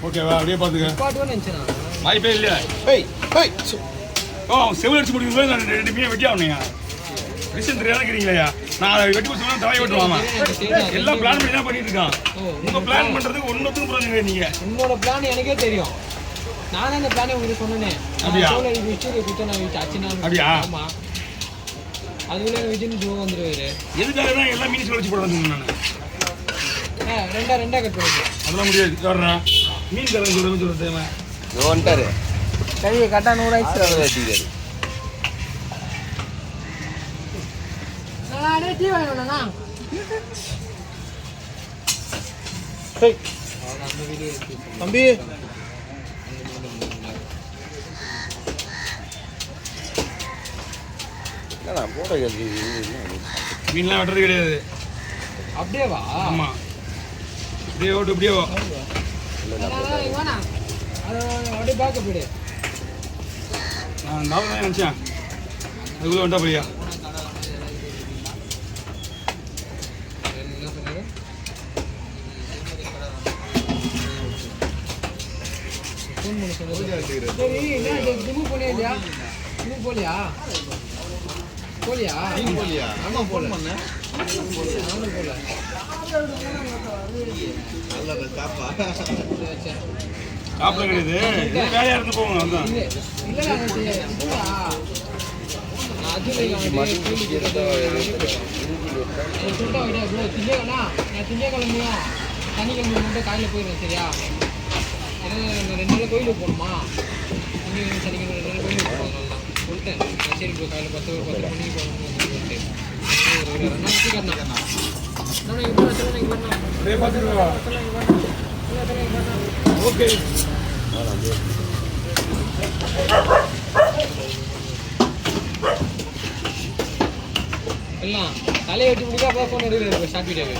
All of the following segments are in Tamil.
ஓகேவா அப்படியே பாத்துக்க வாய்ப்பே இல்லையா செவில் அடிச்சு முடிக்கும் நான் 2 மீன் வெட்டி ஆகணுங்க விஷயம் தெரியாதுங்கிறீங்களா நான் அதை வெட்டி கொடுத்தா தலையை வெட்டுவாமா எல்லாம் பிளான் பண்ணி தான் பண்ணிட்டு இருக்கான் உங்க பிளான் பண்றதுக்கு ஒன்னுத்துக்கும் புரிஞ்சுங்க நீங்க உங்களோட பிளான் எனக்கே தெரியும் நான் அந்த பிளானை உங்களுக்கு சொன்னேன் அப்படியா அதுக்குள்ள விஜய் ஜோ வந்துருவாரு எதுக்காக தான் எல்லாம் மீன் வச்சு போட வந்தேன் நான் ரெண்டா கட் பண்ணுங்க அதெல்லாம் முடியாது வர்றா மீன் கலந்து சொல்லுங்க வந்துட்டாரு கையை கட்டா 100 ஆயிடுச்சு தம்பி மீன்லாம் வெட்டுறது கிடையாது அப்படியே வா ஆமா அப்படியே ஓட்டு அப்படியே வா அப்படியே பார்க்க போயிடு நான் தான் நினச்சேன் அதுக்குள்ளே வந்துட்டா போய்யா சரி ஜிம்மு போலியா ஜிம்மு போலியா ஆமா போல நானும் போல சாப்பிட கிடையாது வேலையா இருந்து போங்க அதான் திங்கக்கிழமையும் சனிக்கிழமை மட்டும் காலையில் போயிடுறேன் சரியா ஏன்னா 2 நாள் கோயிலுக்கு போகணுமா சனிக்கிழமை 2 நாள் கோயிலுக்கு போகணும் தான் சொல்லிட்டேன் சரி இப்போ காலையில் 10 மணிக்கு போகணும்னு சொல்லிட்டு ஓகே எல்லாம் தலையை வெட்டி முடிக்க அப்போ ஃபோன் எடுக்கிறது ஷார்ட் வீடியோக்கு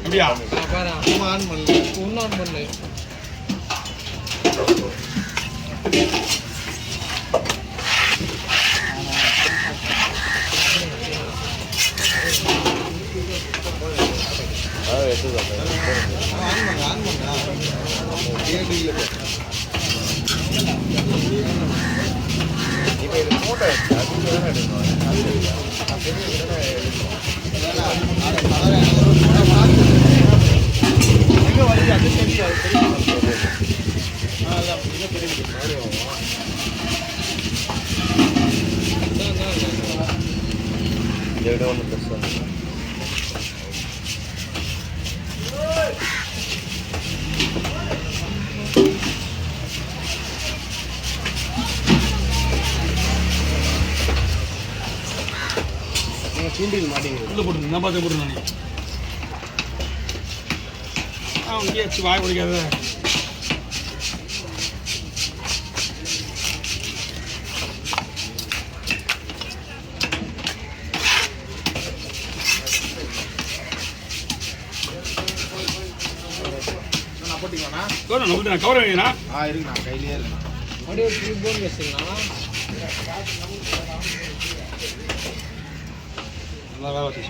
அப்படியா பாரு ஆன் பண்ணு ஒன்றும் ஆன் பண்ணு தூண்டில் மாட்டேங்குது உள்ள போட்டு நான் பார்த்து போட்டு நான் இங்கே வச்சு வாய் பிடிக்காத கவர் வைங்கண்ணா இருக்குண்ணா கையிலேயே இருக்குண்ணா அப்படியே ஒரு போன் வச்சுக்கலாம் நல்லா வேலை வச்சு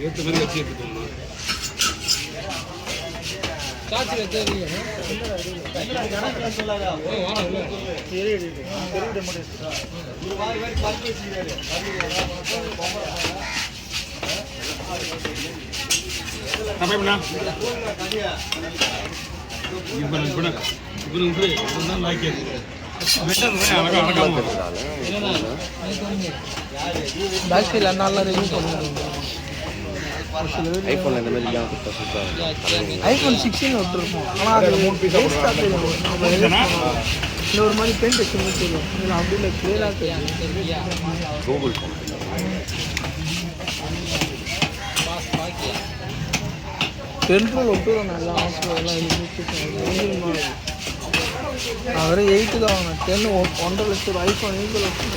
ஏற்ற மாதிரி வச்சு எடுத்துக்கோங்க காய்ச்சல் எடுத்து பேட்டரி நல்லா ரிவ்யூ பண்ணுங்க ஐஃபோன் இந்த மாதிரி ஐஃபோன் 16 விட்டுருப்போம் ஆனால் அது 3 பீஸ் ஒரு மாதிரி பெயிண்ட் வச்சு தெரியும் இதில் அப்படி இல்லை கிளியராக தெரியும் கூகுள் பென்ட்ரோல் விட்டுரும் நல்லா ஹாஸ்பிட்டல் எல்லாம் நான் வெறும் 8 தான் வாங்கினேன் 10 1.5 லட்சம் ஐஃபோன் 8 லட்சம்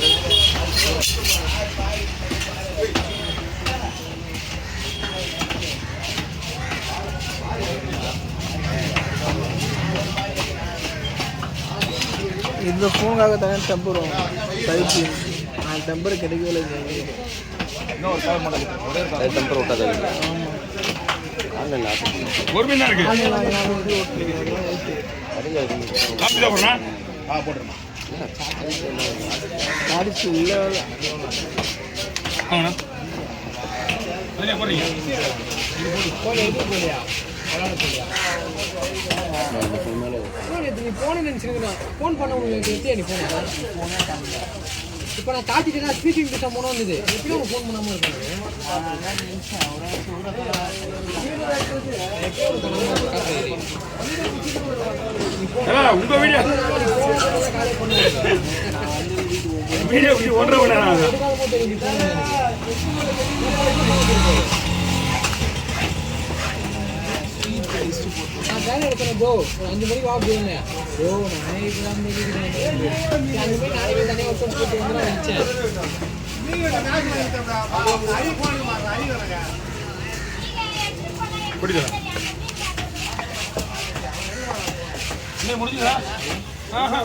இந்த ஃபோனுக்காக தனியாக டெம்பர் டைப் நான் டெம்பர் கிடைக்கவே இல்லை. இன்னும் ஒரு கால் மாடல் ஒரே ஒரு டெம்பர் விட்டாத ஆன்லைன்ல ஒரு மீன் தான் இருக்கு காப்பி தான் போடுறா போட்டுருமா அடிச்சு இல்லை ஆமாண்ணா அதுலேயே போடுறீங்க கோழி எதுவும் போலியா விளாட போலியா ஃபோன் எடுத்து நீ ஃபோனை நினச்சிருக்கேன் ஃபோன் பண்ண உங்களுக்கு எடுத்தியா நீ ஃபோனை இப்போ நான் காட்டிட்டேன்னா ஸ்பீக்கிங் கிட்ட போனோம் வந்தது எப்படி அவங்க ஃபோன் பண்ணாமல் இருக்காங்க உங்க வீடியோ வீடியோ ஒன்றரை மணி நேரம் ஆகுது. நான் வேலை எடுக்கிறேன் ப்ரோ ஒரு 5 மணிக்கு வா போயிருங்க ப்ரோ நானே இப்பதான் போயிருக்கேன் 5 மணிக்கு நானே போய் தனியாக ஒர்க் போட்டு வந்து நினச்சேன் பிடிச்சதா இன்னும் முடிஞ்சுதா? ஆஹா